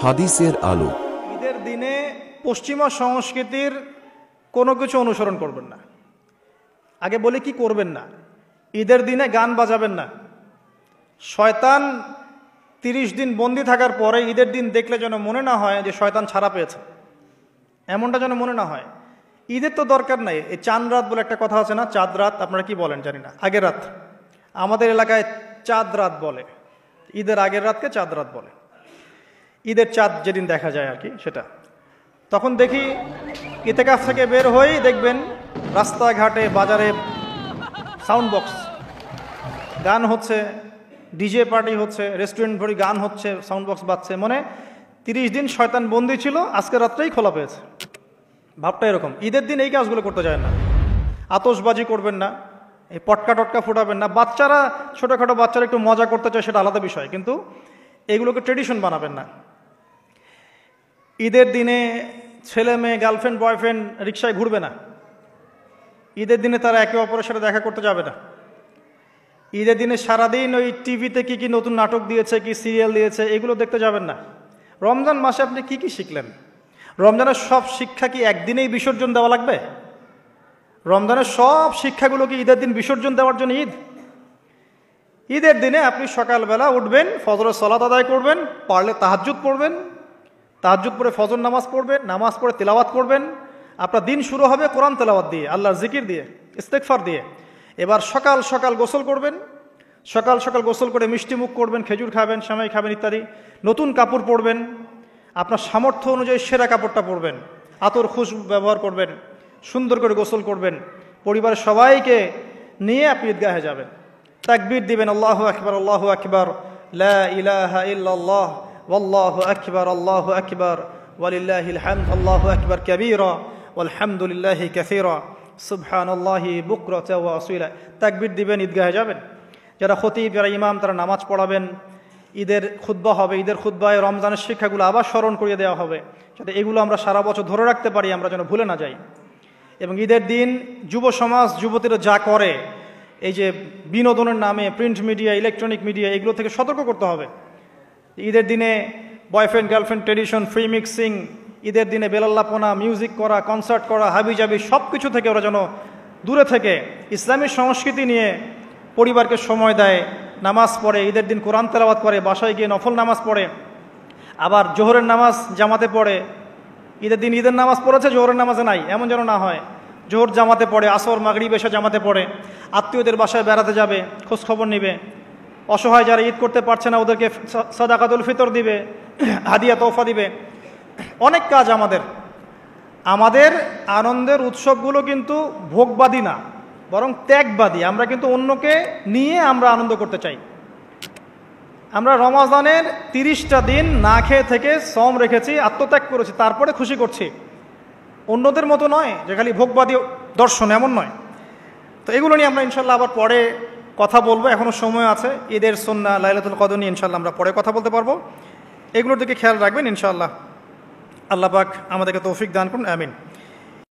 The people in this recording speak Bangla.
হাদিসের আলো। ঈদের দিনে পশ্চিমা সংস্কৃতির কোনো কিছু অনুসরণ করবেন না। আগে বলি কি করবেন না। ঈদের দিনে গান বাজাবেন না। শয়তান 30 দিন বন্দি থাকার পরে ঈদের দিন দেখলে যেন মনে না হয় যে শয়তান ছাড়া পেয়েছে, এমনটা যেন মনে না হয়। ঈদের তো দরকার নাই। এই চাঁদ রাত বলে একটা কথা আছে না, চাঁদ রাত, আপনারা কি বলেন জানি না, আগের রাত। আমাদের এলাকায় চাঁদ রাত বলে, ঈদের আগের রাতকে চাঁদ রাত বলে। ঈদের চাঁদ যেদিন দেখা যায় আর কি, সেটা। তখন দেখি ইতেকাফ থেকে বের হয়েই দেখবেন রাস্তাঘাটে বাজারে সাউন্ড বক্স, গান হচ্ছে, ডিজে পার্টি হচ্ছে, রেস্টুরেন্ট ভরি গান হচ্ছে, সাউন্ড বক্স বাজছে। মানে 30 দিন শয়তান বন্দি ছিল, আজকে রাত্রেই খোলা পেয়েছে। ভাবটা এরকম। ঈদের দিন এই কাজগুলো করতে যায় না। আতশবাজি করবেন না, এই পটকা টটকা ফুটাবেন না। বাচ্চারা, ছোটোখাটো বাচ্চারা একটু মজা করতে চায়, সেটা আলাদা বিষয়, কিন্তু এগুলোকে ট্রেডিশন বানাবেন না। ঈদের দিনে ছেলে মেয়ে, গার্লফ্রেন্ড বয়ফ্রেন্ড রিক্সায় ঘুরবে না। ঈদের দিনে তারা একে অপরের সাথে দেখা করতে যাবে না। ঈদের দিনে সারাদিন ওই টিভিতে কি কি নতুন নাটক দিয়েছে, কি সিরিয়াল দিয়েছে, এগুলো দেখতে যাবেন না। রমজান মাসে আপনি কি কি শিখলেন? রমজানের সব শিক্ষা কি একদিনেই বিসর্জন দেওয়া লাগবে? রমজানের সব শিক্ষাগুলো কি ঈদের দিন বিসর্জন দেওয়ার জন্য ঈদ? ঈদের দিনে আপনি সকালবেলা উঠবেন, ফজরের সালাত আদায় করবেন, পারলে তাহাজ্জুদ পড়বেন, তাহাজ্জুদ পড়ে ফজর নামাজ পড়বেন, নামাজ পড়ে তেলাওয়াত করবেন। আপনার দিন শুরু হবে কোরআন তেলাওয়াত দিয়ে, আল্লাহর জিকির দিয়ে, ইস্তেগফার দিয়ে। এবার সকাল সকাল গোসল করবেন, সকাল সকাল গোসল করে মিষ্টি মুখ করবেন, খেজুর খাবেন, সেমাই খাবেন ইত্যাদি। নতুন কাপড় পরবেন, আপনার সামর্থ্য অনুযায়ী সেরা কাপড়টা পরবেন, আতর খুশবু ব্যবহার করবেন, সুন্দর করে গোসল করবেন। পরিবারের সবাইকে নিয়ে আপনি ঈদগাহে যাবেন, তাকবীর দিবেন, আল্লাহু আকবার, আল্লাহু আকবার, লা ইলাহা ইল্লাল্লাহ, ওয়াল্লাহু আকবার, আল্লাহু আকবার, ওয়ালিল্লাহিল হামদ, আল্লাহু আকবার কাবীরা, ওয়ালহামদুলিল্লাহি কাসীরা, সুবহানাল্লাহি বুকরাতা ওয়া আসীলা। তাকবীর দিবেন, ঈদগাহে যাবেন। যারা খতিব, যারা ইমাম, তারা নামাজ পড়াবেন। ঈদের খুতবা হবে, ঈদের খুতবায় রমজানের শিক্ষাগুলো আবার স্মরণ করিয়ে দেওয়া হবে, যাতে এগুলো আমরা সারা বছর ধরে রাখতে পারি, আমরা যেন ভুলে না যাই। এবং ঈদের দিন যুব সমাজ, যুবতীরা যা করে, এই যে বিনোদনের নামে প্রিন্ট মিডিয়া, ইলেকট্রনিক মিডিয়া, এগুলো থেকে সতর্ক করতে হবে। ঈদের দিনে boyfriend girlfriend tradition, free mixing, ঈদের দিনে বেলাল্লাপনা, মিউজিক করা, কনসার্ট করা, হাবিজাবি, সব কিছু থেকে ওরা যেন দূরে থেকে ইসলামী সংস্কৃতি নিয়ে পরিবারকে সময় দেয়, নামাজ পড়ে, ঈদের দিন কোরআন তেলাওয়াত করে, বাসায় গিয়ে নফল নামাজ পড়ে, আবার জোহরের নামাজ জামাতে পড়ে। ঈদের দিন ঈদের নামাজ পড়েছে, জোহরের নামাজে নাই, এমন যেন না হয়। জোহর জামাতে পড়ে, আসর মাগরিব এসে জামাতে পড়ে, আত্মীয়দের বাসায় বেড়াতে যাবে, খোঁজখবর নিবে। অসহায় যারা ঈদ করতে পারছে না, ওদেরকে সাদাকাতুল ফিতর দিবে, হাদিয়া তোফা দিবে। অনেক কাজ আমাদের। আমাদের আনন্দের উৎসবগুলো কিন্তু ভোগবাদী না, বরং ত্যাগবাদী। আমরা কিন্তু অন্যকে নিয়ে আমরা আনন্দ করতে চাই। আমরা রমাজানের 30টা দিন না খেয়ে থেকে সম রেখেছি, আত্মত্যাগ করেছি, তারপরে খুশি করছি। অন্যদের মতো নয় যে খালি ভোগবাদী দর্শন, এমন নয়। তো এগুলো নিয়ে আমরা ইনশাল্লাহ আবার পরে কথা বলবো, এখনও সময় আছে। ঈদের সুন্নাহ, লাইলাতুল কদর নিয়ে ইনশাল্লাহ আমরা পরে কথা বলতে পারবো। এগুলোর দিকে খেয়াল রাখবেন ইনশাআল্লাহ। আল্লাহ পাক আমাদেরকে তৌফিক দান করুন, আমিন।